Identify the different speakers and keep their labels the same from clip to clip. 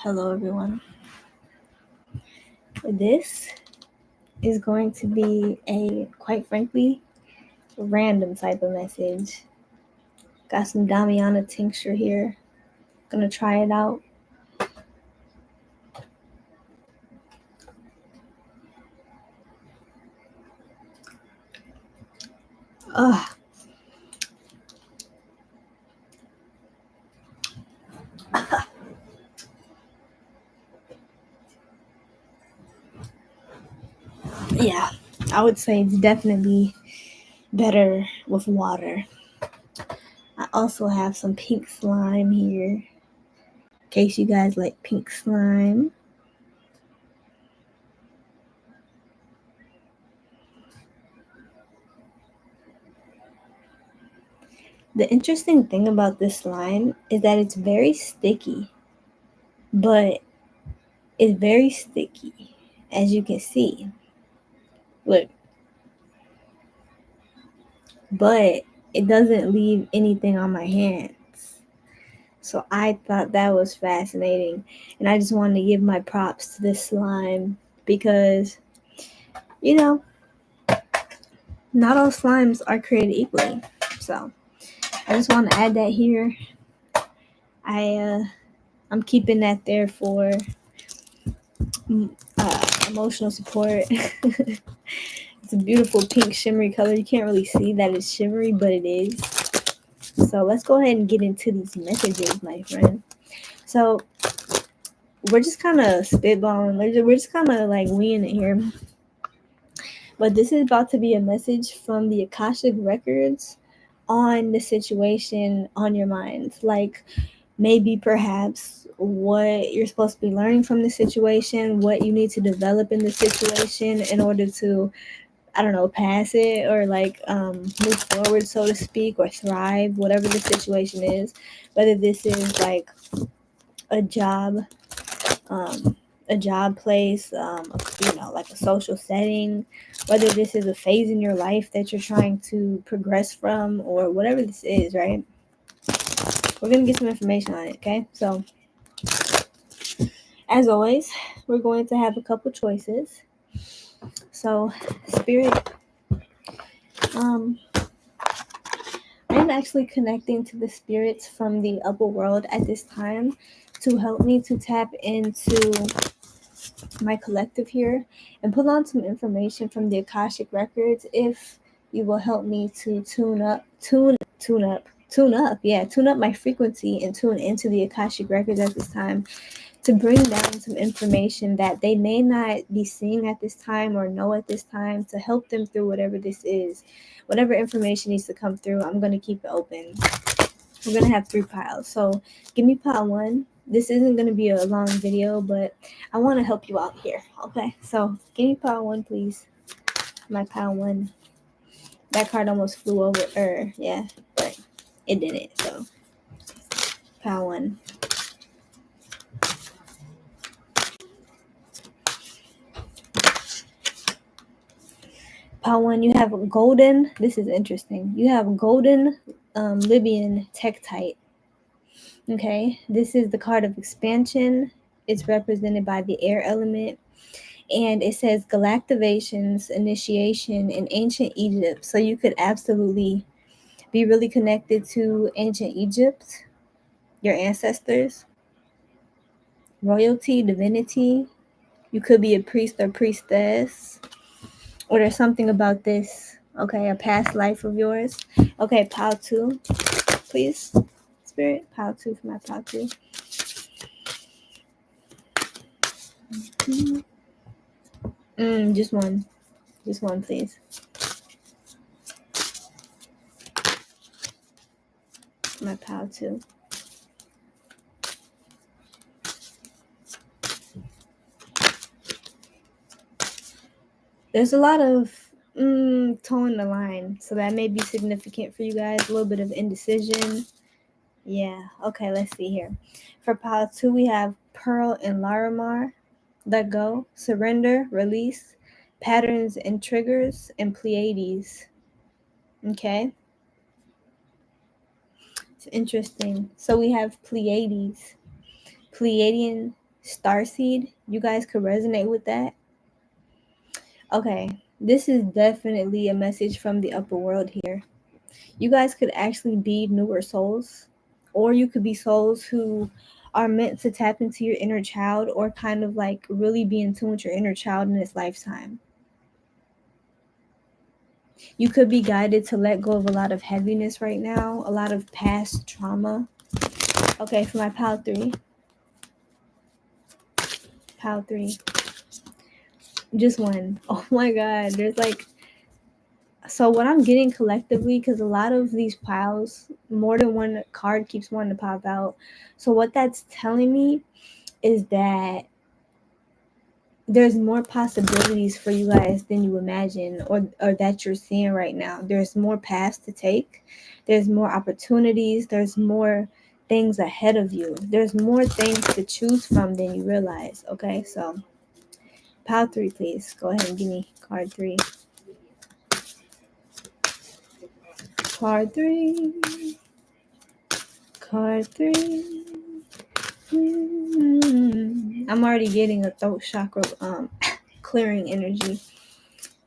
Speaker 1: Hello, everyone. This is going to be quite frankly, random type of message. Got some Damiana tincture here. Gonna try it out. Ugh. Yeah, I would say it's definitely better with water. I also have some pink slime here, in case you guys like pink slime. The interesting thing about this slime is that it's very sticky, but it's very sticky, as you can see. Look, but it doesn't leave anything on my hands. So I thought that was fascinating. And I just wanted to give my props to this slime because, you know, not all slimes are created equally. So I just want to add that here. I'm keeping that there for emotional support. It's a beautiful pink shimmery color. You can't really see that it's shimmery, but it is. So let's go ahead and get into these messages, my friend. So we're just kind of spitballing. We're just kind of like winging it here. But this is about to be a message from the akashic records on the situation on your mind. Like maybe perhaps what you're supposed to be learning from the situation, what you need to develop in the situation in order to, I don't know, pass it or like move forward, so to speak, or thrive, whatever the situation is. Whether this is like a job, a job place, like a social setting, whether this is a phase in your life that you're trying to progress from, or whatever this is, right? We're going to get some information on it, okay? So, as always, we're going to have a couple choices. So, Spirit, I'm actually connecting to the spirits from the upper world at this time to help me to tap into my collective here and pull on some information from the akashic records. If you will help me to tune up my frequency and tune into the akashic records at this time to bring down some information that they may not be seeing at this time or know at this time, to help them through whatever this is. Whatever information needs to come through, I'm going to keep it open. We're going to have 3 piles. So give me pile 1. This isn't going to be a long video, but I want to help you out here. Okay, so give me pile 1, please. My pile 1. That card almost flew over. Yeah, but it didn't. So pile 1. Pile 1, you have golden. This is interesting. You have golden Libyan tektite. Okay, this is the card of expansion. It's represented by the air element. And it says galactivations, initiation in ancient Egypt. So you could absolutely be really connected to ancient Egypt, your ancestors, royalty, divinity. You could be a priest or priestess, or there's something about this. Okay, a past life of yours. Okay, pile 2, please. Spirit, pile 2 for my pile 2. Just one. Just one, please. My pile 2. There's a lot of towing the line, so that may be significant for you guys. A little bit of indecision. Yeah. Okay, let's see here. For pile 2, we have Pearl and Larimar. Let go, surrender, release, patterns and triggers, and Pleiades. Okay. It's interesting. So we have Pleiades, Pleiadian Starseed. You guys could resonate with that. Okay, this is definitely a message from the upper world here. You guys could actually be newer souls, or you could be souls who are meant to tap into your inner child, or kind of like really be in tune with your inner child in this lifetime. You could be guided to let go of a lot of heaviness right now, a lot of past trauma. Okay, for my pile 3. Pile 3. Just one. Oh my god, there's like, so what I'm getting collectively, because a lot of these piles, more than one card keeps wanting to pop out. So what that's telling me is that there's more possibilities for you guys than you imagine, or that you're seeing right now. There's more paths to take. There's more opportunities. There's more things ahead of you. There's more things to choose from than you realize. Okay, so pile 3, please. Go ahead and give me card 3. Card 3. Card 3. I'm already getting a throat chakra clearing energy.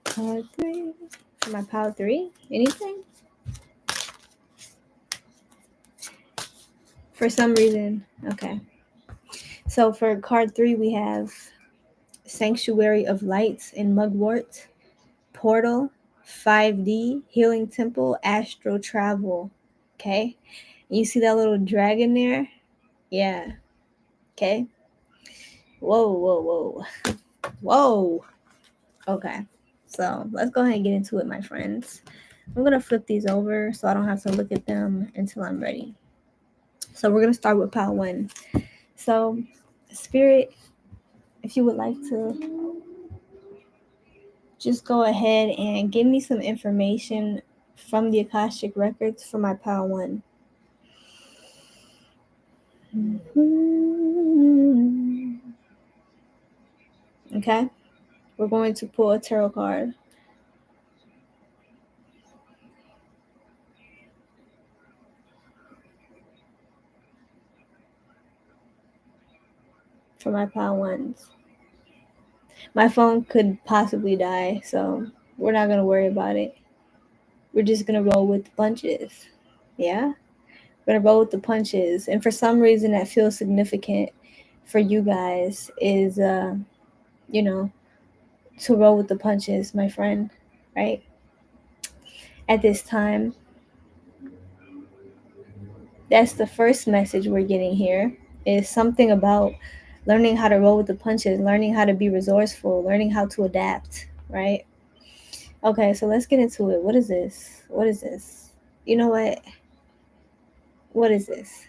Speaker 1: Card 3 for my pile 3. Anything? For some reason. Okay. So for card 3, we have Sanctuary of Lights in Mugwort, Portal, 5D, Healing Temple, Astral Travel. Okay. You see that little dragon there? Yeah. Okay. Whoa, whoa, whoa. Whoa. Okay. So let's go ahead and get into it, my friends. I'm going to flip these over so I don't have to look at them until I'm ready. So we're going to start with pile 1. So, Spirit, if you would like to just go ahead and give me some information from the Akashic Records for my pile 1. Okay. We're going to pull a tarot card. For my pile 1s. My phone could possibly die, so we're not going to worry about it. We're just going to roll with the punches. Yeah? We're going to roll with the punches. And for some reason that feels significant for you guys is, you know, to roll with the punches, my friend, right? At this time, that's the first message we're getting here, is something about learning how to roll with the punches, learning how to be resourceful, learning how to adapt, right? Okay, so let's get into it. What is this? What is this? You know what? What is this?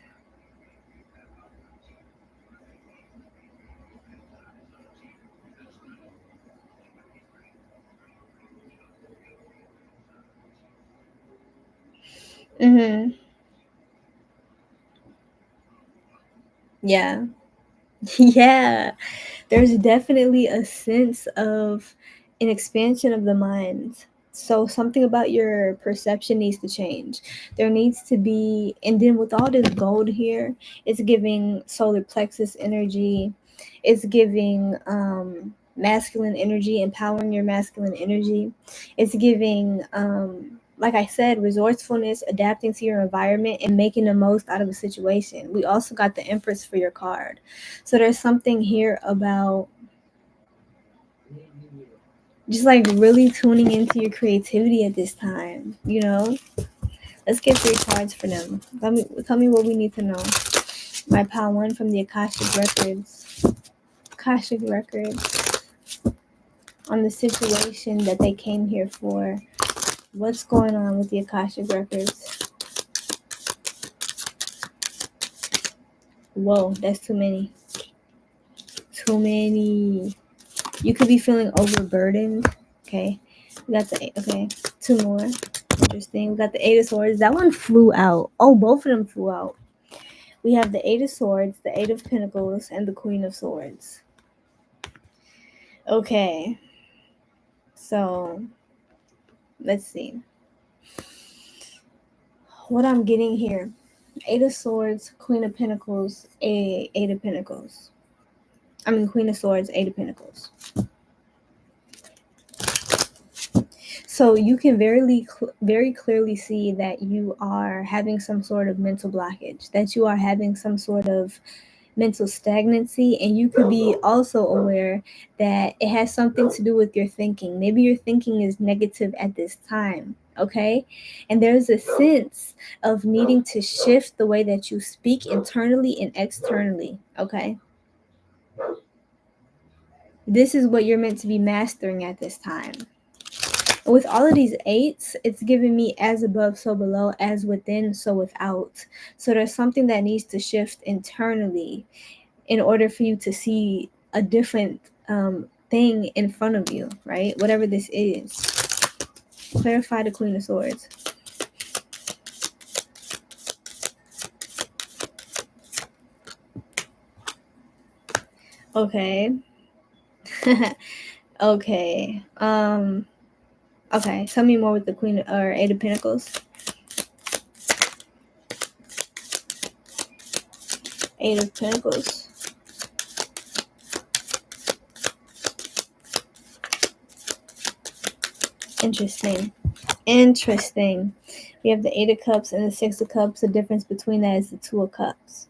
Speaker 1: Mm-hmm. Yeah. Yeah. There's definitely a sense of an expansion of the mind. So something about your perception needs to change. There needs to be, and then with all this gold here, it's giving solar plexus energy. It's giving masculine energy, empowering your masculine energy. It's giving, like I said, resourcefulness, adapting to your environment, and making the most out of a situation. We also got the Empress for your card. So there's something here about just like really tuning into your creativity at this time, you know? Let's get 3 cards for them. Tell me what we need to know. My pile 1 from the Akashic Records. Akashic Records on the situation that they came here for. What's going on with the Akashic Records? Whoa, that's too many. Too many. You could be feeling overburdened. Okay. We got the, okay, 2 more. Interesting. We got the 8 of Swords. That one flew out. Oh, both of them flew out. We have the 8 of Swords, the 8 of Pentacles, and the Queen of Swords. Okay. So, let's see. What I'm getting here. 8 of Swords, Queen of Pentacles, 8 of Pentacles. Queen of Swords, Eight of Pentacles. So you can very clearly see that you are having some sort of mental blockage, that you are having some sort of mental stagnancy, and you could be also aware that it has something to do with your thinking. Maybe your thinking is negative at this time, okay? And there's a sense of needing to shift the way that you speak internally and externally, okay? This is what you're meant to be mastering at this time. With all of these eights, it's giving me as above, so below, as within, so without. So there's something that needs to shift internally in order for you to see a different thing in front of you, right? Whatever this is. Clarify the Queen of Swords. Okay. Okay. Okay. Tell me more with the Queen or Eight of Pentacles. Eight of Pentacles. Interesting. We have the Eight of Cups and the Six of Cups. The difference between that is the Two of Cups.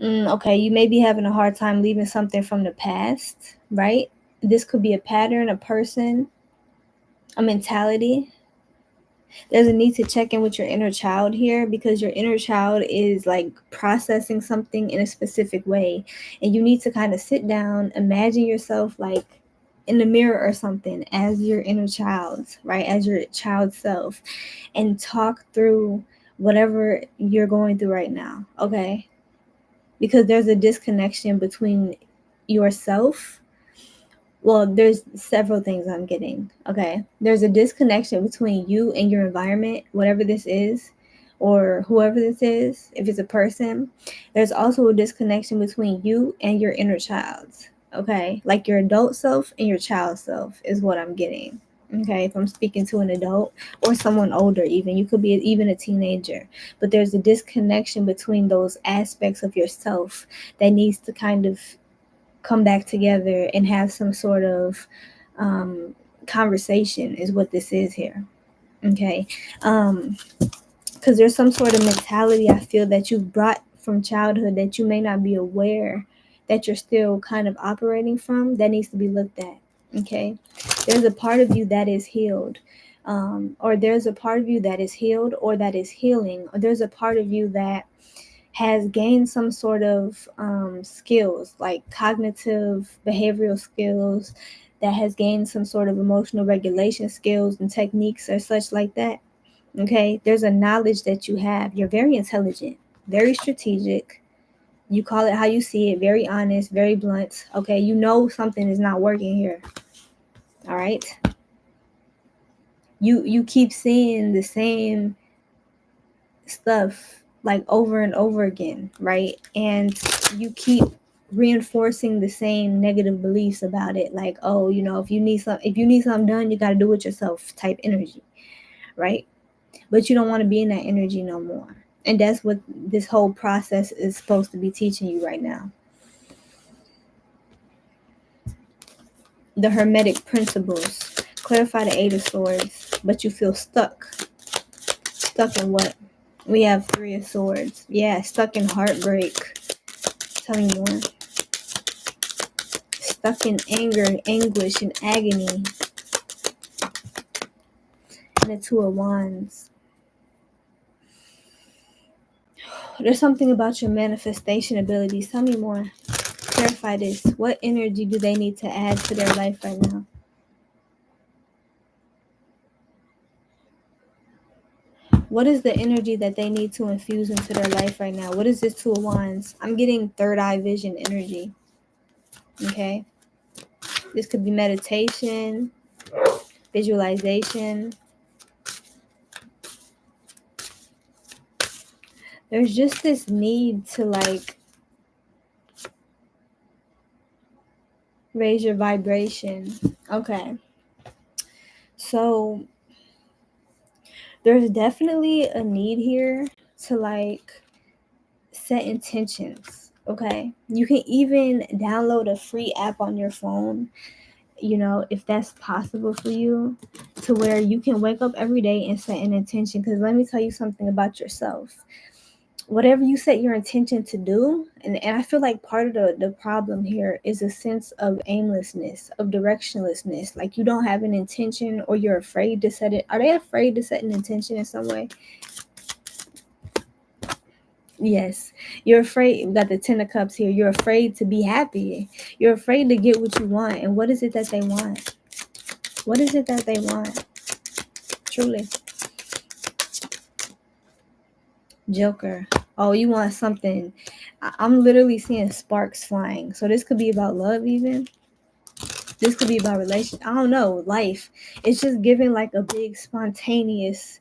Speaker 1: Okay, you may be having a hard time leaving something from the past, right? This could be a pattern, a person, a mentality. There's a need to check in with your inner child here, because your inner child is like processing something in a specific way. And you need to kind of sit down, imagine yourself like in the mirror or something as your inner child, right? As your child self, and talk through whatever you're going through right now, okay? Because there's a disconnection between yourself. Well, there's several things I'm getting, okay? There's a disconnection between you and your environment, whatever this is, or whoever this is, if it's a person. There's also a disconnection between you and your inner child, okay? Like your adult self and your child self is what I'm getting, okay? If I'm speaking to an adult or someone older, even, you could be even a teenager, but there's a disconnection between those aspects of yourself that needs to kind of come back together and have some sort of conversation is what this is here, okay? Because there's some sort of mentality I feel that you've brought from childhood that you may not be aware that you're still kind of operating from, that needs to be looked at, okay? There's a part of you that is healed, or there's a part of you that is healed or that is healing, or there's a part of you that has gained some sort of skills, like cognitive behavioral skills, that has gained some sort of emotional regulation skills and techniques or such like that, okay? There's a knowledge that you have. You're very intelligent, very strategic. You call it how you see it, very honest, very blunt, okay? You know something is not working here, all right? You keep seeing the same stuff like over and over again, right? And you keep reinforcing the same negative beliefs about it, like, oh, you know, if you need something done, you got to do it yourself type energy, right? But you don't want to be in that energy no more. And that's what this whole process is supposed to be teaching you right now. The Hermetic principles. Clarify the Eight of Swords, but you feel stuck. Stuck in what? We have Three of Swords. Yeah, stuck in heartbreak. Tell me more. Stuck in anger, anguish, and agony. And the Two of Wands. There's something about your manifestation abilities. Tell me more. Clarify this. What energy do they need to add to their life right now? What is the energy that they need to infuse into their life right now? What is this Two of Wands? I'm getting third eye vision energy. Okay. This could be meditation, visualization. There's just this need to like raise your vibration. Okay. So there's definitely a need here to like set intentions, Okay, you can even download a free app on your phone, if that's possible for you, to where you can wake up every day and set an intention. Because let me tell you something about yourself. Whatever you set your intention to do, and I feel like part of the problem here is a sense of aimlessness, of directionlessness. Like you don't have an intention, or you're afraid to set it. Are they afraid to set an intention in some way? Yes, you're afraid. You got the 10 of cups here. You're afraid to be happy. You're afraid to get what you want. And what is it that they want? What is it that they want? Truly. Joker. Oh, you want something. I'm literally seeing sparks flying. So this could be about love even. This could be about relation. I don't know. Life. It's just giving like a big spontaneous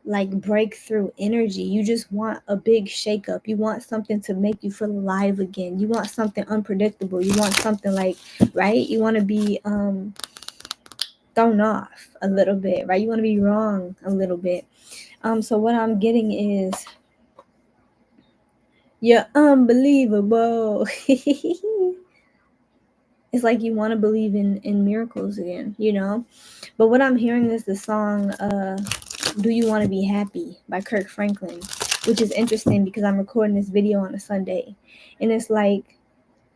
Speaker 1: like breakthrough energy. You just want a big shakeup. You want something to make you feel alive again. You want something unpredictable. You want something like, right? You want to be thrown off a little bit, right? You want to be wrong a little bit. So what I'm getting is you're unbelievable. It's like you want to believe in miracles again, But what I'm hearing is the song Do You Want to Be Happy by Kirk Franklin, which is interesting because I'm recording this video on a Sunday. And it's like,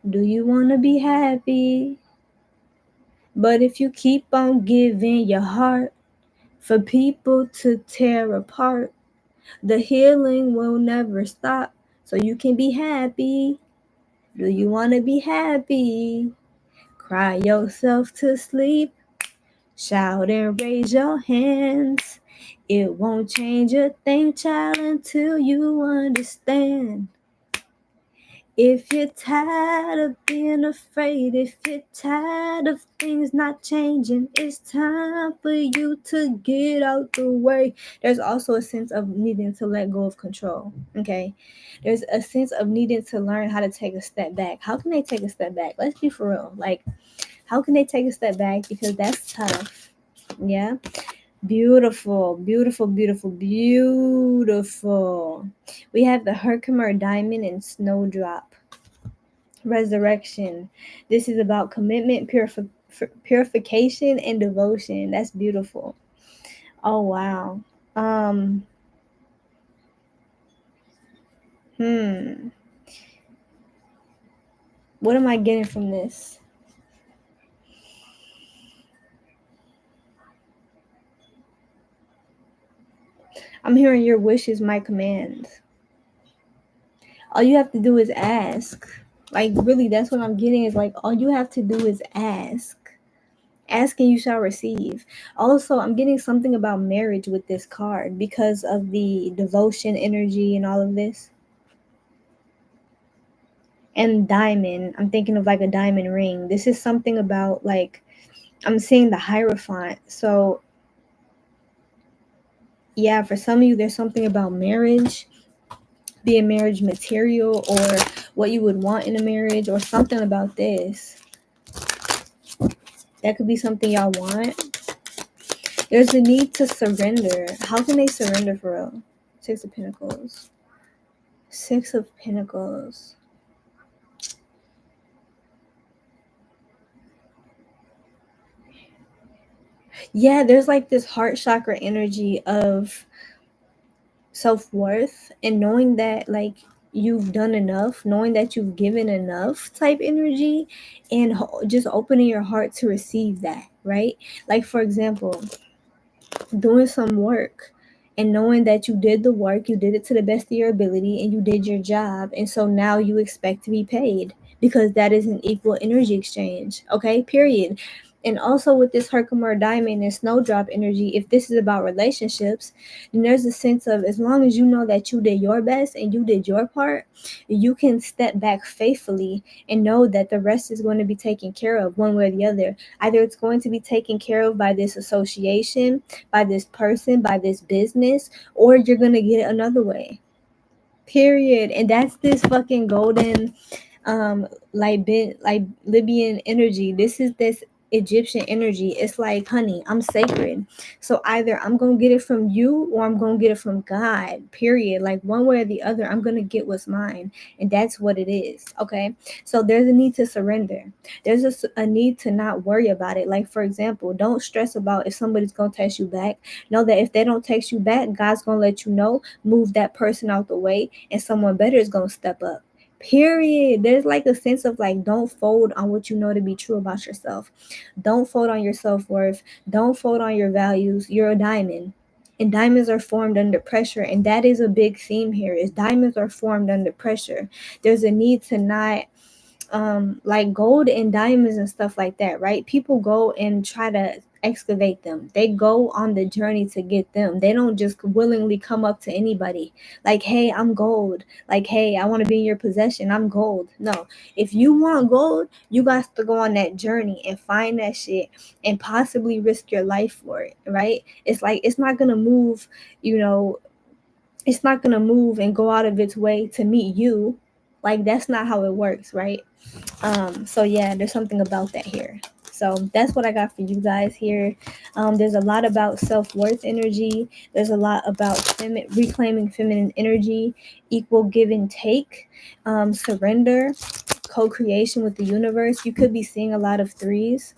Speaker 1: do you want to be happy? But if you keep on giving your heart for people to tear apart, the healing will never stop. So you can be happy. Do you want to be happy? Cry yourself to sleep. Shout and raise your hands. It won't change a thing, child, until you understand. If you're tired of being afraid, if you're tired of things not changing, it's time for you to get out the way. There's also a sense of needing to let go of control, okay? There's a sense of needing to learn how to take a step back. How can they take a step back? Let's be for real. Like, how can they take a step back? Because that's tough, yeah? Beautiful, beautiful, beautiful, beautiful. We have the Herkimer Diamond and Snowdrop. Resurrection. This is about commitment, purification, and devotion. That's beautiful. Oh wow. Um. Hmm. What am I getting from this? I'm hearing your wish is my command. All you have to do is ask. Like really, that's what I'm getting. Is like all you have to do is ask. Ask and you shall receive. Also, I'm getting something about marriage with this card because of the devotion energy and all of this. And diamond, I'm thinking of like a diamond ring. This is something about like, I'm seeing the Hierophant. So yeah, for some of you, there's something about marriage, being marriage material, or what you would want in a marriage, or something about this. That could be something y'all want. There's a need to surrender. How can they surrender for real? 6 of Pentacles. 6 of Pentacles. Yeah, there's like this heart chakra energy of self-worth and knowing that like you've done enough, knowing that you've given enough type energy, and just opening your heart to receive that, right? Like for example, doing some work and knowing that you did the work, you did it to the best of your ability, and you did your job. And so now you expect to be paid because that is an equal energy exchange. Okay, period. And also with this Herkimer Diamond and Snowdrop energy, if this is about relationships, then there's a sense of as long as you know that you did your best and you did your part, you can step back faithfully and know that the rest is going to be taken care of one way or the other. Either it's going to be taken care of by this association, by this person, by this business, or you're gonna get it another way. Period. And that's this fucking golden like Libyan energy. This is this Egyptian energy. It's like, honey, I'm sacred. So either I'm going to get it from you or I'm going to get it from God, period. Like one way or the other, I'm going to get what's mine. And that's what it is. Okay. So there's a need to surrender. There's a need to not worry about it. Like, for example, don't stress about if somebody's going to text you back. Know that if they don't text you back, God's going to let you know, move that person out the way, and someone better is going to step up. Period. There's like a sense of like, don't fold on what you know to be true about yourself. Don't fold on your self-worth. Don't fold on your values. You're a diamond. And diamonds are formed under pressure. And that is a big theme here, is diamonds are formed under pressure. There's a need to not like gold and diamonds and stuff like that, right? People go and try to excavate them. They go on the journey to get them. They don't just willingly come up to anybody like, hey, I'm gold. Like, hey, I want to be in your possession. I'm gold. No. If you want gold, you got to go on that journey and find that shit and possibly risk your life for it, right? It's like, it's not gonna move, you know, it's not gonna move and go out of its way to meet you. Like, that's not how it works, right? So yeah, there's something about that here. So that's what I got for you guys here. There's a lot about self-worth energy. There's a lot about reclaiming feminine energy, equal give and take, surrender, co-creation with the universe. You could be seeing a lot of threes,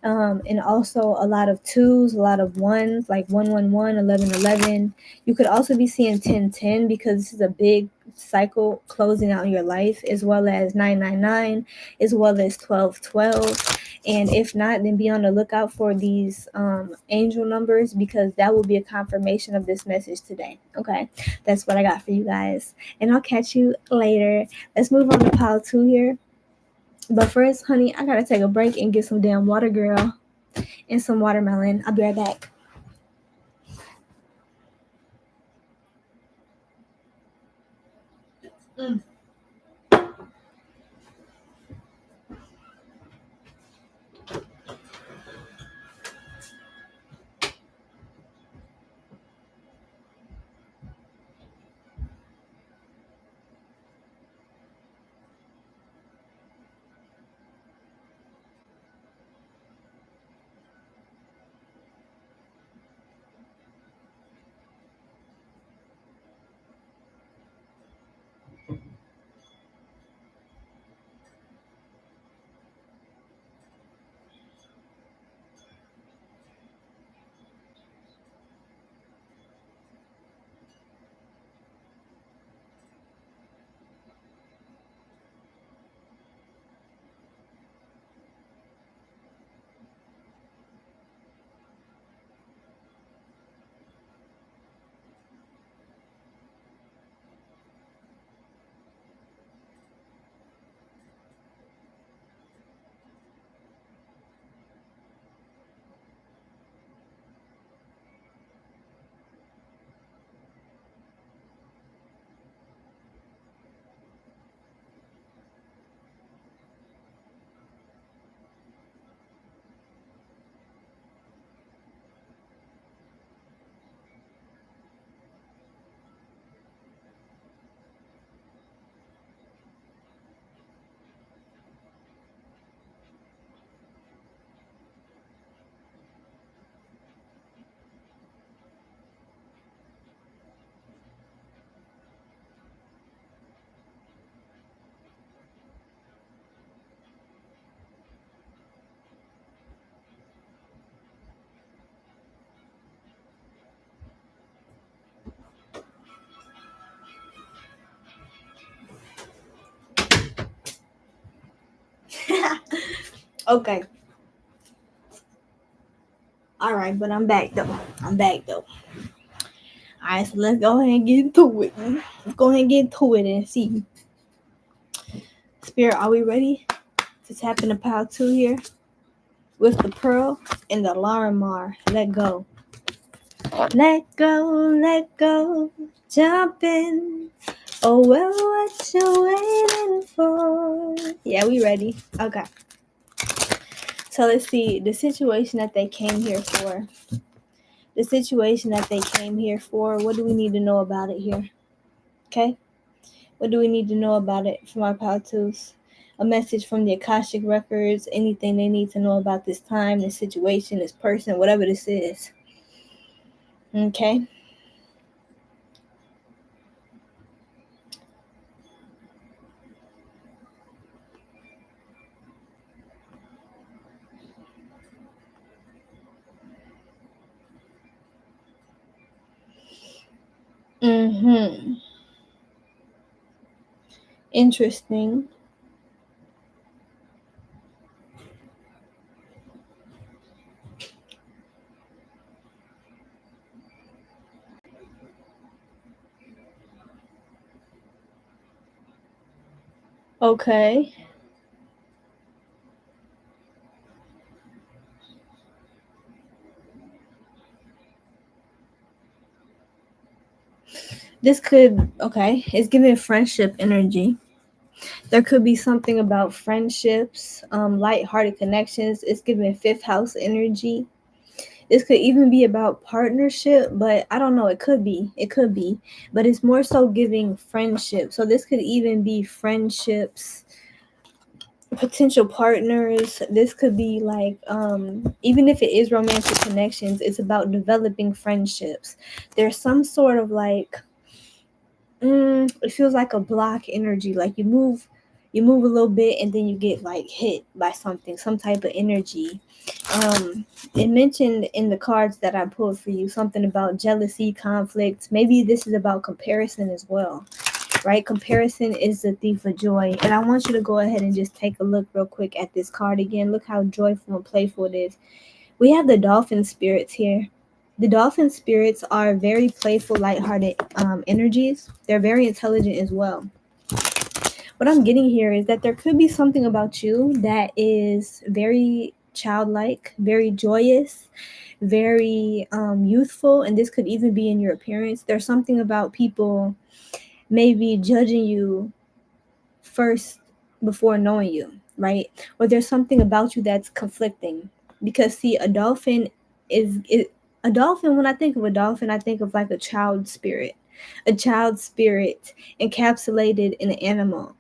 Speaker 1: and also a lot of twos, a lot of ones, like 111, 1111. You could also be seeing 1010 because this is a big cycle closing out your life, as well as 999, as well as 1212. And if not, then be on the lookout for these angel numbers, because that will be a confirmation of this message today. Okay, that's what I got for you guys, and I'll catch you later. Let's move on to pile 2 here. But first, honey, I gotta take a break and get some damn water, girl, and some watermelon. I'll be right back. Okay. All right, but I'm back though. I'm back though. All right, so let's go ahead and get into it. Let's go ahead and get into it and see. Spirit, are we ready to tap into pile 2 here with the pearl and the Larimar? Let go. Let go, let go, jump in. Oh, well, what you waiting for? Yeah, we ready. Okay. So let's see the situation that they came here for. The situation that they came here for. What do we need to know about it here? Okay. What do we need to know about it from our pile twos? a message from the akashic records, anything they need to know about this time, this situation, this person, whatever this is. Okay. Mm-hmm. Interesting. Okay. This could, okay, it's giving friendship energy. There could be something about friendships, light-hearted connections. It's giving fifth house energy. This could even be about partnership, but I don't know. It could be. It could be. But it's more so giving friendship. So this could even be friendships, potential partners. This could be like, even if it is romantic connections, it's about developing friendships. There's some sort of like, it feels like a block energy. Like you move a little bit and then you get like hit by something, some type of energy. It mentioned in the cards that I pulled for you something about jealousy, conflict. Maybe this is about comparison as well, right? Comparison is the thief of joy. And I want you to go ahead and just take a look real quick at this card again. Look how joyful and playful it is. We have the dolphin spirits here. The dolphin spirits are very playful, lighthearted energies. They're very intelligent as well. What I'm getting here is that there could be something about you that is very childlike, very joyous, very youthful, and this could even be in your appearance. There's something about people maybe judging you first before knowing you, right? Or there's something about you that's conflicting. Because see, a dolphin is a dolphin. When I think of a dolphin, I think of like a child spirit encapsulated in an animal.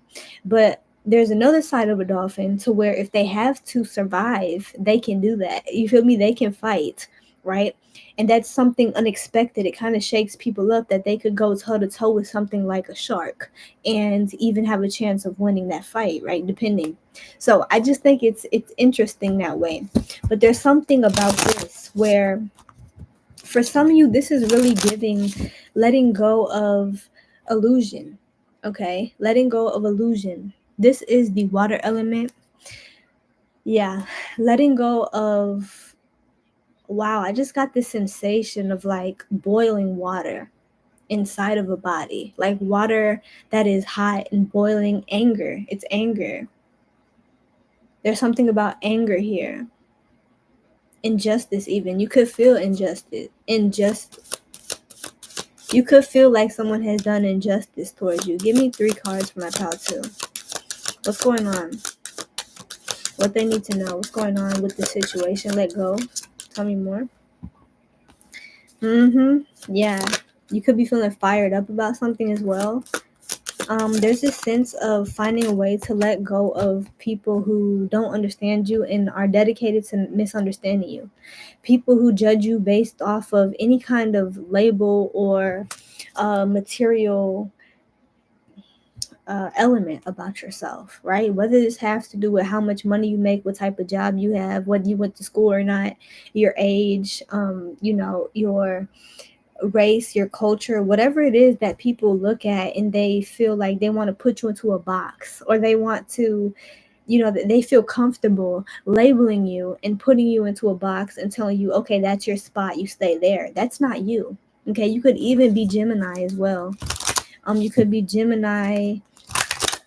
Speaker 1: But there's another side of a dolphin to where if they have to survive, they can do that. You feel me? They can fight, right? And that's something unexpected. It kind of shakes people up that they could go toe to toe with something like a shark and even have a chance of winning that fight, right? Depending. So I just think it's interesting that way. But there's something about this where for some of you this is really giving letting go of illusion. Okay? Letting go of illusion. This is the water element. Yeah, letting go of, wow, I just got this sensation of like boiling water inside of a body, like water that is hot and boiling. Anger, it's anger. There's something about anger here. Injustice, even. You could feel injustice. You could feel like someone has done injustice towards you. Give me 3 cards for my pal too. What's going on? What they need to know. What's going on with the situation? Let go. Tell me more. Yeah. You could be feeling fired up about something as well. There's this sense of finding a way to let go of people who don't understand you and are dedicated to misunderstanding you. People who judge you based off of any kind of label or material element about yourself, right? Whether this has to do with how much money you make, what type of job you have, whether you went to school or not, your age, your race, your culture, whatever it is that people look at and they feel like they want to put you into a box, or they want to, they feel comfortable labeling you and putting you into a box and telling you, okay, that's your spot, you stay there. That's not you. Okay, you could even be Gemini as well. You could be Gemini,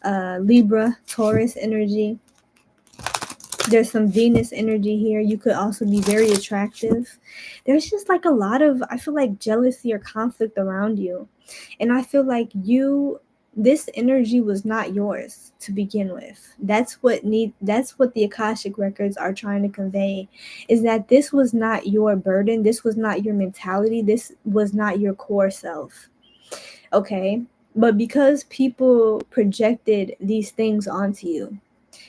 Speaker 1: Libra, Taurus energy. There's some Venus energy here. You could also be very attractive. There's just like a lot of, I feel like, jealousy or conflict around you. And I feel like this energy was not yours to begin with. That's what the Akashic records are trying to convey, is that this was not your burden. This was not your mentality. This was not your core self. Okay? But because people projected these things onto you,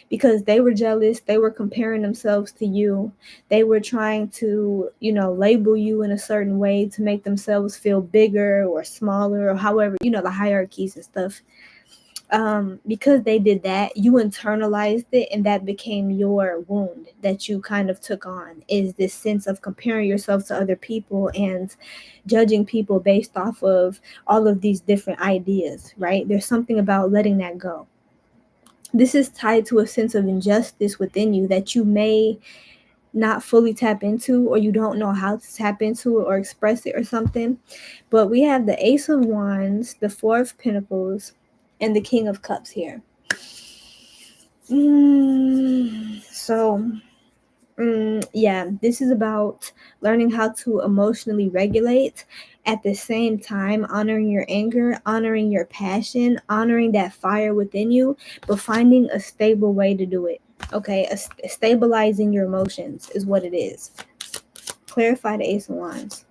Speaker 1: because they were jealous. They were comparing themselves to you. They were trying to, label you in a certain way to make themselves feel bigger or smaller, or however, the hierarchies and stuff. Because they did that, you internalized it, and that became your wound that you kind of took on, is this sense of comparing yourself to other people and judging people based off of all of these different ideas, right? There's something about letting that go. This is tied to a sense of injustice within you that you may not fully tap into, or you don't know how to tap into it or express it or something. But we have the Ace of Wands, the Four of Pentacles, and the King of Cups here. Yeah, this is about learning how to emotionally regulate, at the same time honoring your anger, honoring your passion, honoring that fire within you, but finding a stable way to do it. Okay, stabilizing your emotions is what it is. Clarify the Ace of Wands.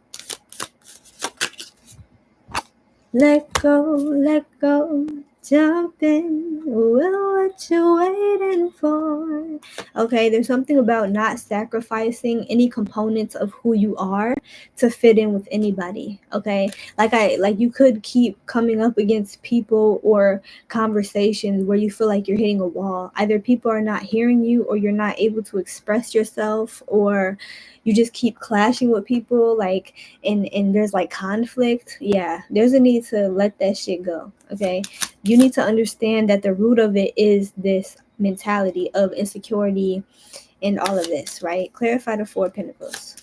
Speaker 1: Let go, jump in. Well, what you waiting for? Okay, there's something about not sacrificing any components of who you are to fit in with anybody. Okay, like you could keep coming up against people or conversations where you feel like you're hitting a wall. Either people are not hearing you, or you're not able to express yourself, or you just keep clashing with people, like, and there's like conflict. Yeah, there's a need to let that shit go. Okay, you need to understand that the root of it is this mentality of insecurity and all of this, right? Clarify the Four of Pentacles.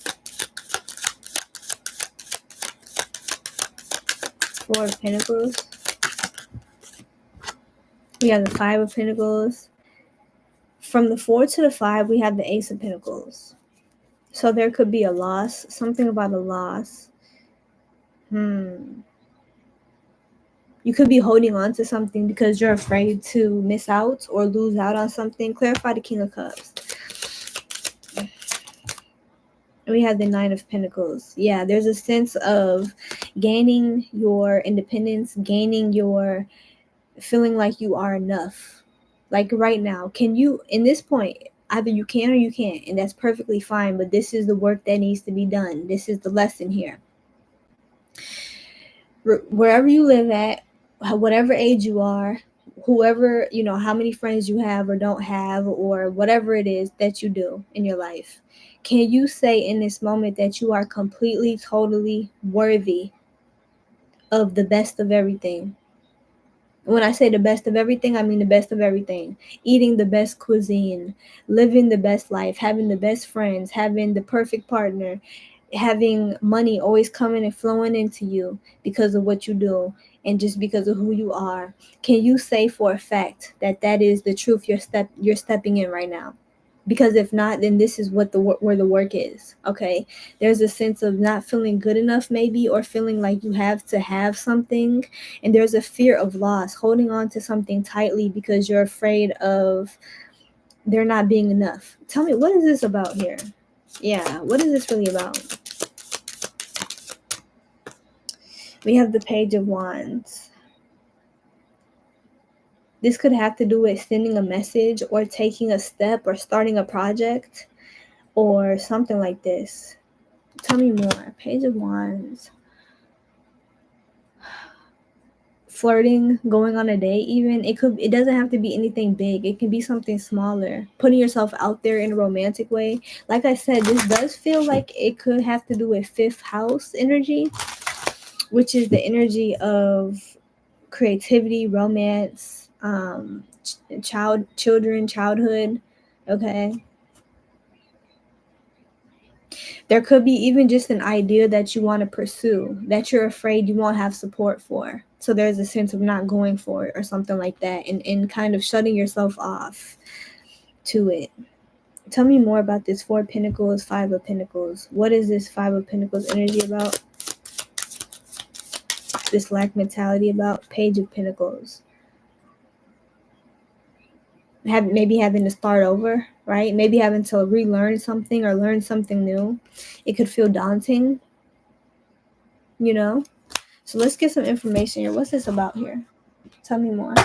Speaker 1: Four of Pentacles. We have the Five of Pentacles. From the 4 to the 5, we have the Ace of Pentacles. So there could be a loss, something about a loss. You could be holding on to something because you're afraid to miss out or lose out on something. Clarify the King of Cups. We have the Nine of Pentacles. Yeah, there's a sense of gaining your independence, gaining your feeling like you are enough. Like right now, can you, in this point, either you can or you can't, and that's perfectly fine, but this is the work that needs to be done. This is the lesson here. Wherever you live at, whatever age you are, whoever, how many friends you have or don't have, or whatever it is that you do in your life, can you say in this moment that you are completely, totally worthy of the best of everything? When I say the best of everything, I mean the best of everything. Eating the best cuisine, living the best life, having the best friends, having the perfect partner, having money always coming and flowing into you because of what you do and just because of who you are. Can you say for a fact that that is the truth you're stepping in right now? Because if not, then this is what where the work is. Okay, there's a sense of not feeling good enough, maybe, or feeling like you have to have something, and there's a fear of loss, holding on to something tightly because you're afraid of there not being enough. Tell me, what is this about here? Yeah, what is this really about? We have the Page of Wands. This could have to do with sending a message or taking a step or starting a project or something like this. Tell me more. Page of Wands. Flirting, going on a date, even. It doesn't have to be anything big. It can be something smaller. Putting yourself out there in a romantic way. Like I said, this does feel like it could have to do with fifth house energy, which is the energy of creativity, romance, childhood. Okay. There could be even just an idea that you want to pursue that you're afraid you won't have support for. So there's a sense of not going for it or something like that, and kind of shutting yourself off to it. Tell me more about this Four of Pentacles, Five of Pentacles. What is this Five of Pentacles energy about? This lack mentality about? Page of Pentacles. Maybe having to start over, right? Maybe having to relearn something or learn something new. It could feel daunting, you know? So let's get some information here. What's this about here? Tell me more.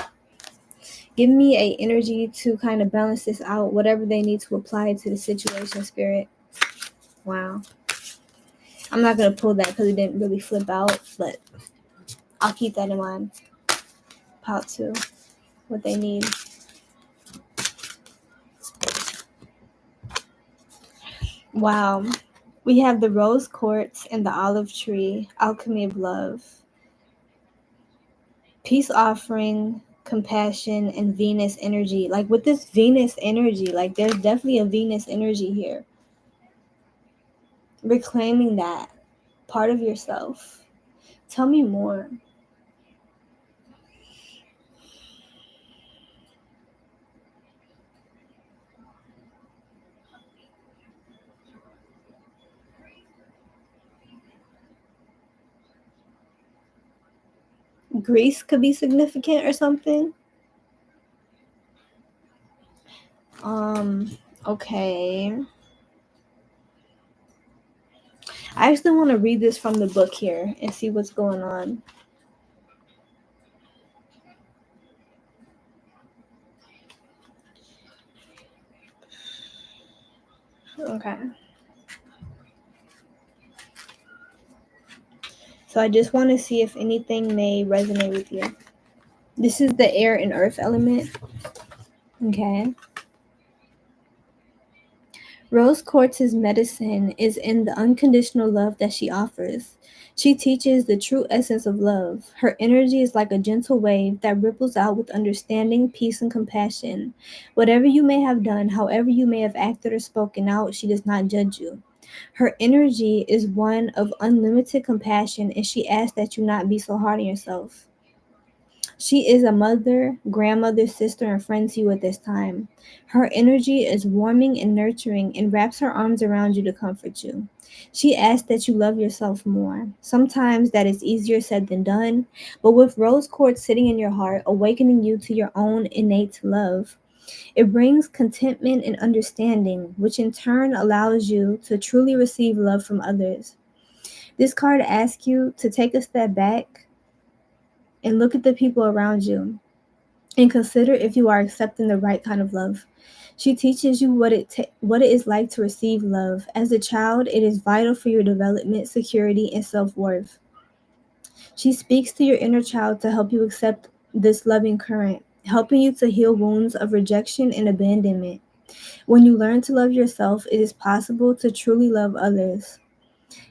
Speaker 1: Give me a energy to kind of balance this out, whatever they need to apply to the situation, Spirit. Wow. I'm not going to pull that because it didn't really flip out, but I'll keep that in mind. Part 2, what they need. Wow. We have the rose quartz and the olive tree, alchemy of love, peace offering, compassion, and Venus energy. Like with this Venus energy, like there's definitely a Venus energy here. Reclaiming that part of yourself. Tell me more. Greece could be significant or something. Okay. I actually want to read this from the book here and see what's going on. Okay. So I just want to see if anything may resonate with you. This is the air and earth element. Okay. Rose Quartz's medicine is in the unconditional love that she offers. She teaches the true essence of love. Her energy is like a gentle wave that ripples out with understanding, peace, and compassion. Whatever you may have done, however you may have acted or spoken out, she does not judge you. Her energy is one of unlimited compassion, and she asks that you not be so hard on yourself. She is a mother, grandmother, sister, and friend to you at this time. Her energy is warming and nurturing and wraps her arms around you to comfort you. She asks that you love yourself more. Sometimes that is easier said than done, but with rose quartz sitting in your heart, awakening you to your own innate love, it brings contentment and understanding, which in turn allows you to truly receive love from others. This card asks you to take a step back and look at the people around you and consider if you are accepting the right kind of love. She teaches you what it is like to receive love. As a child, it is vital for your development, security, and self-worth. She speaks to your inner child to help you accept this loving current, helping you to heal wounds of rejection and abandonment. When you learn to love yourself, it is possible to truly love others.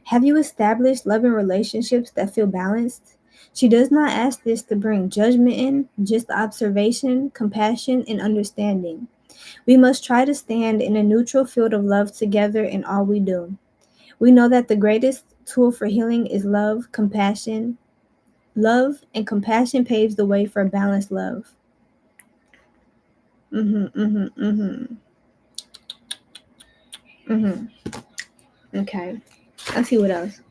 Speaker 1: Have you established loving relationships that feel balanced? She does not ask this to bring judgment in, just observation, compassion, and understanding. We must try to stand in a neutral field of love together in all we do. We know that the greatest tool for healing is love, compassion. Love and compassion paves the way for balanced love. Mm-hmm, mm-hmm, mm-hmm, mm-hmm. Okay. Let's see what else.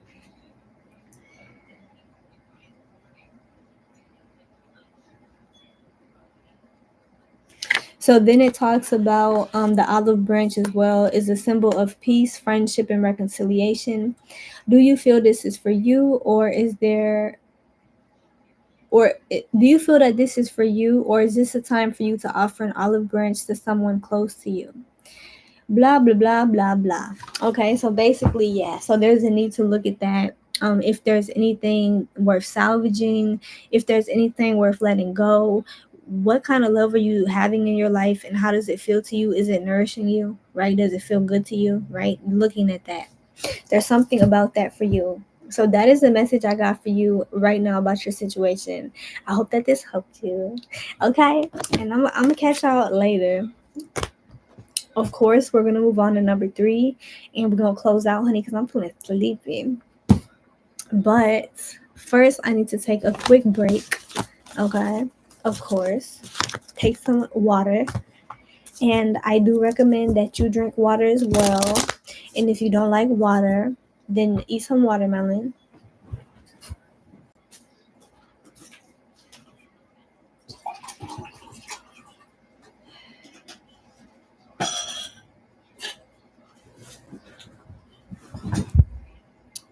Speaker 1: So then it talks about the olive branch as well is a symbol of peace, friendship, and reconciliation. Do you feel this is for you, or is there, do you feel that this is for you, or is this a time for you to offer an olive branch to someone close to you? Blah blah blah blah blah. Okay, so basically, yeah. So there's a need to look at that. If there's anything worth salvaging, if there's anything worth letting go, what kind of love are you having in your life, and how does it feel to you? Is it nourishing you? Right? Does it feel good to you? Right? Looking at that, there's something about that for you. So that is the message I got for you right now about your situation. I hope that this helped you. Okay, and I'm gonna catch y'all later. Of course, we're gonna move on to number 3, and we're gonna close out, honey, because I'm feeling sleepy. But first, I need to take a quick break. Okay, of course, take some water, and I do recommend that you drink water as well. And if you don't like water, then eat some watermelon.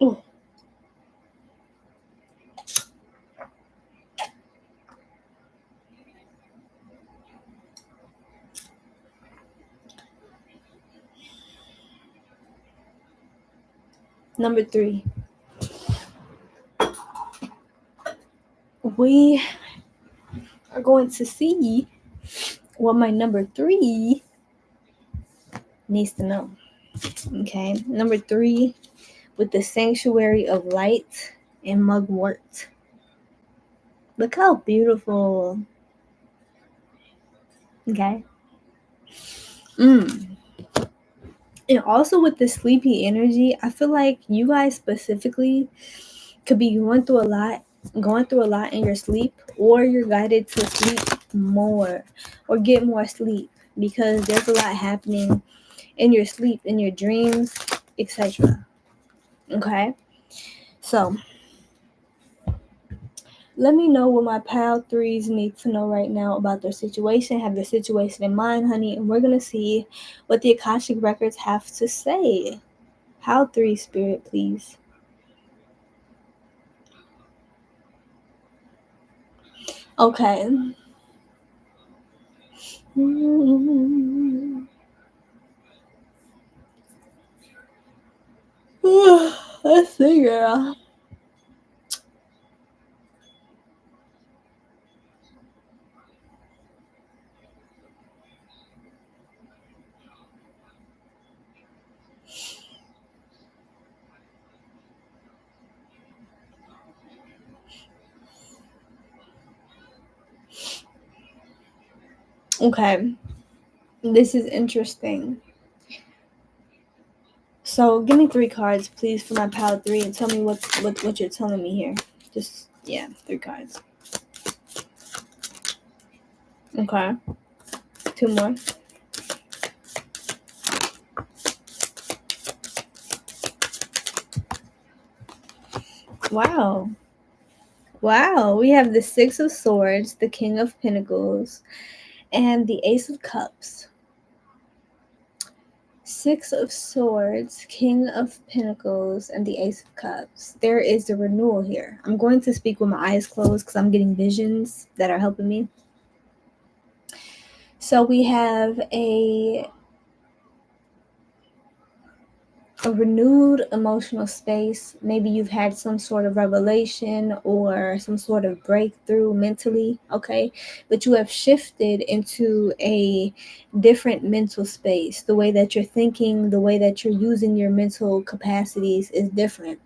Speaker 1: Ooh. Number 3. We are going to see what my number 3 needs to know. Okay. Number 3, with the sanctuary of light and mugwort. Look how beautiful. Okay. And also with the sleepy energy, I feel like you guys specifically could be going through a lot in your sleep, or you're guided to sleep more or get more sleep because there's a lot happening in your sleep, in your dreams, etc. Okay? So, let me know what my pal threes need to know right now about their situation. Have their situation in mind, honey, and we're gonna see what the akashic records have to say. Pal 3 spirit, please. Okay. Let's see, girl. Okay. This is interesting. So give me 3 cards, please, for my pal 3, and tell me what you're telling me here. Just 3 cards. Okay. 2 more. Wow. Wow. We have the 6 of Swords, the King of Pentacles, and the Ace of Cups. 6 of Swords, King of Pentacles, and the Ace of Cups. There is a renewal here. I'm going to speak with my eyes closed because I'm getting visions that are helping me. So we have a renewed emotional space. Maybe you've had some sort of revelation or some sort of breakthrough mentally, okay? But you have shifted into a different mental space. The way that you're thinking, the way that you're using your mental capacities is different.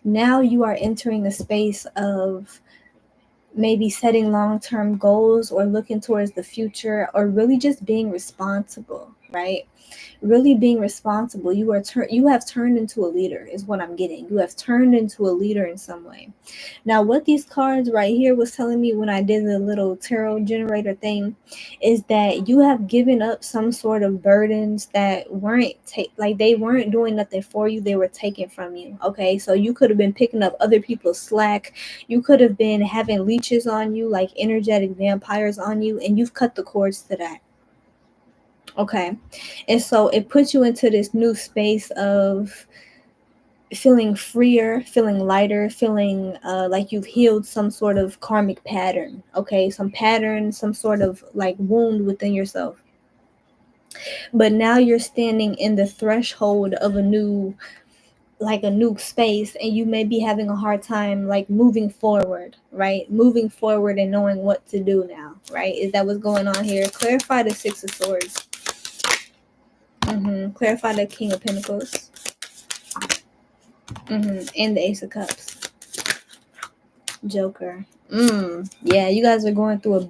Speaker 1: Now you are entering a space of maybe setting long-term goals or looking towards the future, or really just being responsible, right? Really being responsible. You have turned into a leader is what I'm getting. You have turned into a leader in some way. Now what these cards right here was telling me when I did the little tarot generator thing is that you have given up some sort of burdens that weren't like they weren't doing nothing for you, they were taken from you. Okay, so you could have been picking up other people's slack. You could have been having leeches on you, like energetic vampires on you, and you've cut the cords to that. Okay. And so it puts you into this new space of feeling freer, feeling lighter, feeling like you've healed some sort of karmic pattern. Okay. Some pattern, some sort of like wound within yourself. But now you're standing in the threshold of a new space, and you may be having a hard time like moving forward, right? Moving forward and knowing what to do now, right? Is that what's going on here? Clarify the 6 of Swords. Clarify the King of Pentacles. And the Ace of Cups. Joker. Yeah, you guys are going through a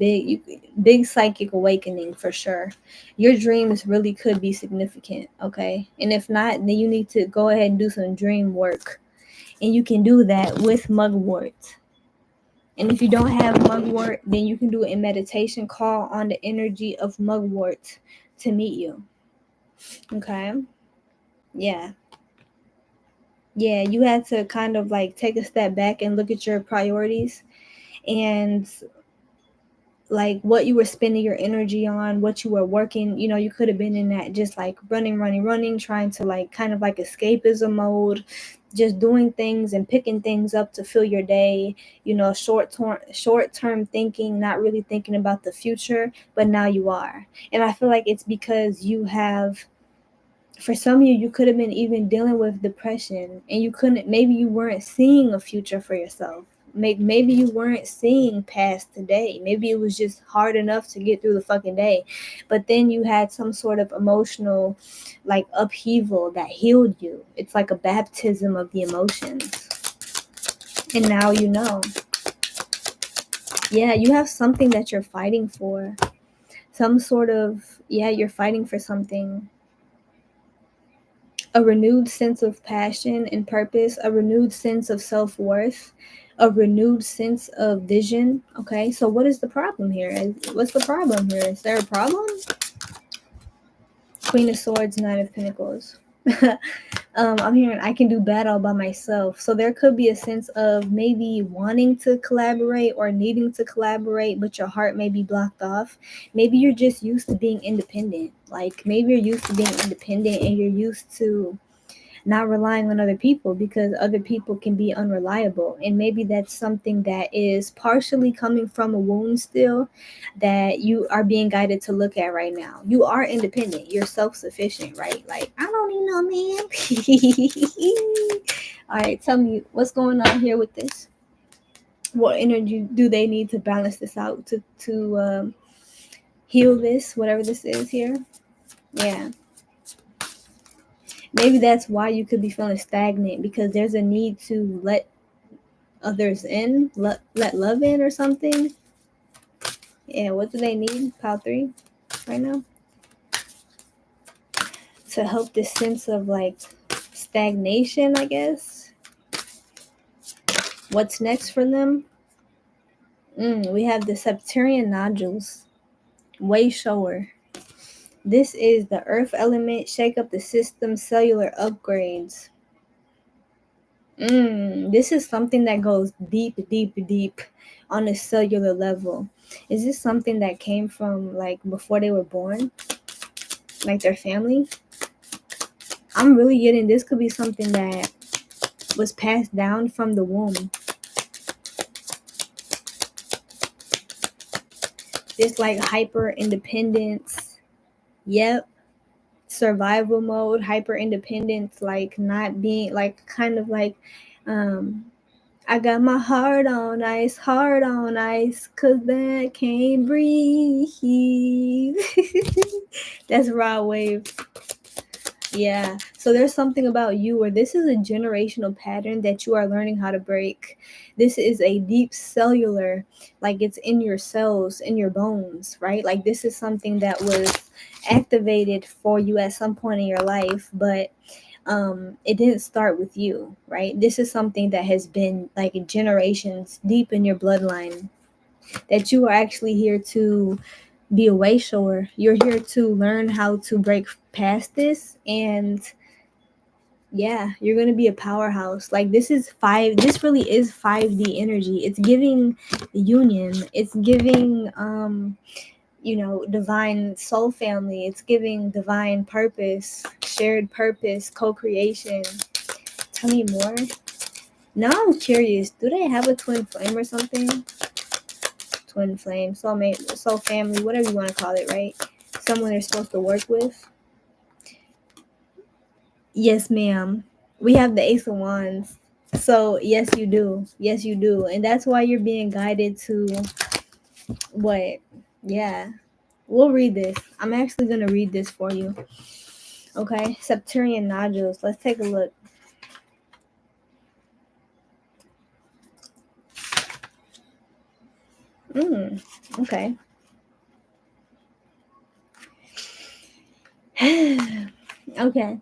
Speaker 1: big psychic awakening for sure. Your dreams really could be significant, okay? And if not, then you need to go ahead and do some dream work. And you can do that with mugwort. And if you don't have mugwort, then you can do it in meditation. Call on the energy of mugwort to meet you. Okay? Yeah. Yeah, you had to kind of like take a step back and look at your priorities and like what you were spending your energy on, what you were working. You could have been in that just like running, trying to like kind of like escapism mode, just doing things and picking things up to fill your day, short term thinking, not really thinking about the future. But now you are. And I feel like it's because you have For some of you, you could have been even dealing with depression, and you couldn't, maybe you weren't seeing a future for yourself. Maybe you weren't seeing past today. Maybe it was just hard enough to get through the fucking day. But then you had some sort of emotional like upheaval that healed you. It's like a baptism of the emotions. And now you know. Yeah, you have something that you're fighting for. Some sort of, yeah, you're fighting for something. A renewed sense of passion and purpose, a renewed sense of self-worth, a renewed sense of vision. Okay, so what is the problem here? What's the problem here? Is there a problem? Queen of Swords, Knight of Pentacles. I'm hearing I can do bad all by myself. So there could be a sense of maybe wanting to collaborate or needing to collaborate, but your heart may be blocked off. Maybe you're just used to being independent. Like maybe you're used to being independent and you're used to not relying on other people because other people can be unreliable. And maybe that's something that is partially coming from a wound still that you are being guided to look at right now. You are independent. You're self-sufficient, right? Like, I don't need no man. All right, tell me what's going on here with this. What energy do they need to balance this out to heal this, whatever this is here? Yeah. Maybe that's why you could be feeling stagnant, because there's a need to let others in, let love in or something. Yeah, what do they need? Pile 3 right now. To help this sense of like stagnation, I guess. What's next for them? We have the Septarian nodules. Way shower. This is the earth element, shake up the system, cellular upgrades. This is something that goes deep, deep, deep on a cellular level. Is this something that came from like before they were born? Like their family? I'm really getting this could be something that was passed down from the womb. This like hyper independence. Yep. Survival mode, hyper independence, like not being like kind of like I got my heart on ice, cause I can't breathe. That's raw wave. Yeah. So there's something about you where this is a generational pattern that you are learning how to break. This is a deep cellular, like it's in your cells, in your bones, right? Like this is something that was activated for you at some point in your life, but it didn't start with you, right? This is something that has been like generations deep in your bloodline, that you are actually here to be a way shower. You're here to learn how to break past this, and yeah, you're gonna be a powerhouse. Like this really is 5D energy. It's giving union, it's giving divine soul family, it's giving divine purpose, shared purpose, co-creation. Tell me more. Now I'm curious, do they have a twin flame or something? Twin flame, soulmate, soul family, whatever you want to call it, right? Someone they're supposed to work with. Yes, ma'am. We have the Ace of Wands. So yes, you do. Yes, you do. And that's why you're being guided to what? Yeah. We'll read this. I'm actually going to read this for you. Okay. Septarian nodules. Let's take a look. Okay. Okay.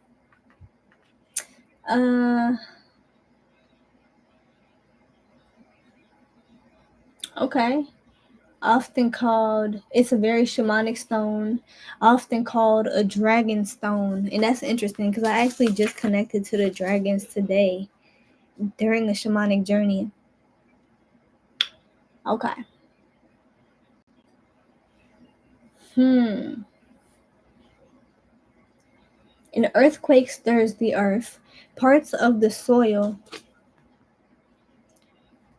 Speaker 1: Okay. Often called, it's a very shamanic stone, often called a dragon stone. And that's interesting because I actually just connected to the dragons today during the shamanic journey. Okay. An earthquake stirs the earth. Parts of the soil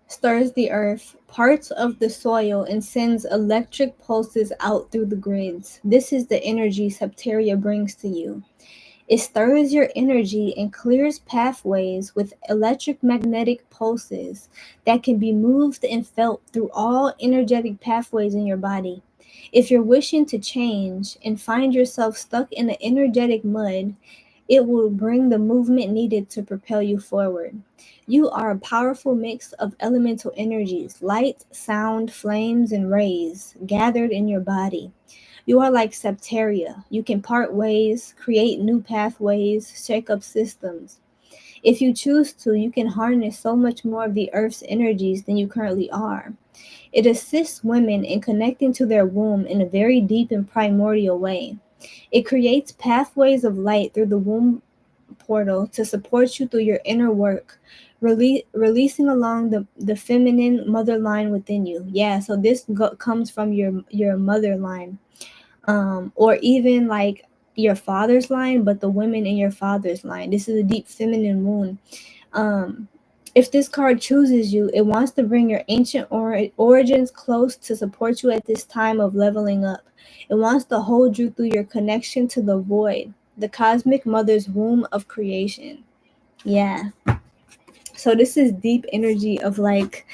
Speaker 1: stirs the earth, parts of the soil, and sends electric pulses out through the grids. This is the energy Septaria brings to you. It stirs your energy and clears pathways with electromagnetic pulses that can be moved and felt through all energetic pathways in your body. If you're wishing to change and find yourself stuck in the energetic mud, it will bring the movement needed to propel you forward. You are a powerful mix of elemental energies, light, sound, flames, and rays gathered in your body. You are like septaria. You can part ways, create new pathways, shake up systems. If you choose to, you can harness so much more of the earth's energies than you currently are. It assists women in connecting to their womb in a very deep and primordial way. It creates pathways of light through the womb portal to support you through your inner work, releasing along the feminine mother line within you. Yeah, so this comes from your mother line, or even like your father's line, but the women in your father's line. This is a deep feminine wound. um if this card chooses you, it wants to bring your ancient origins close to support you at this time of leveling up. It wants to hold you through your connection to the void, the cosmic mother's womb of creation. Yeah. So this is deep energy of like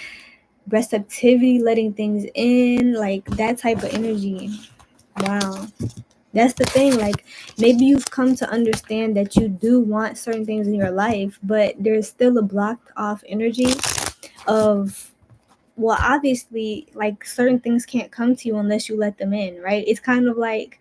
Speaker 1: receptivity, letting things in, like that type of energy. Wow. That's the thing. Like, maybe you've come to understand that you do want certain things in your life, but there's still a blocked off energy of, well, obviously, like certain things can't come to you unless you let them in, right? It's kind of like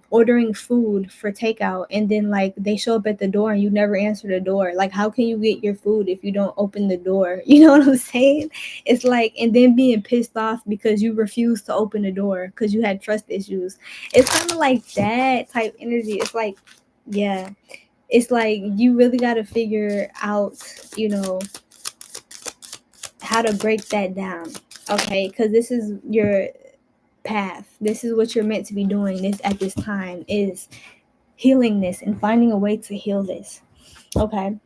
Speaker 1: ordering food for takeout, and then like they show up at the door and you never answer the door. Like, how can you get your food if you don't open the door? You know what I'm saying? It's like, and then being pissed off because you refused to open the door because you had trust issues. It's kind of like that type energy. It's like, yeah, it's like you really got to figure out, you know, how to break that down. Okay, because this is your path. This is what you're meant to be doing. This at this time is healing this and finding a way to heal this. Okay,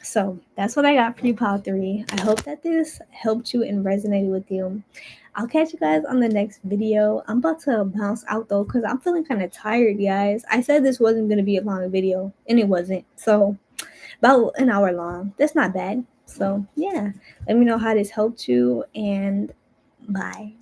Speaker 1: so that's what I got for you, Pile 3. I hope that this helped you and resonated with you. I'll catch you guys on the next video. I'm about to bounce out though because I'm feeling kind of tired, guys. I said this wasn't going to be a long video and it wasn't. So about an hour long. That's not bad. So yeah, let me know how this helped you, and bye.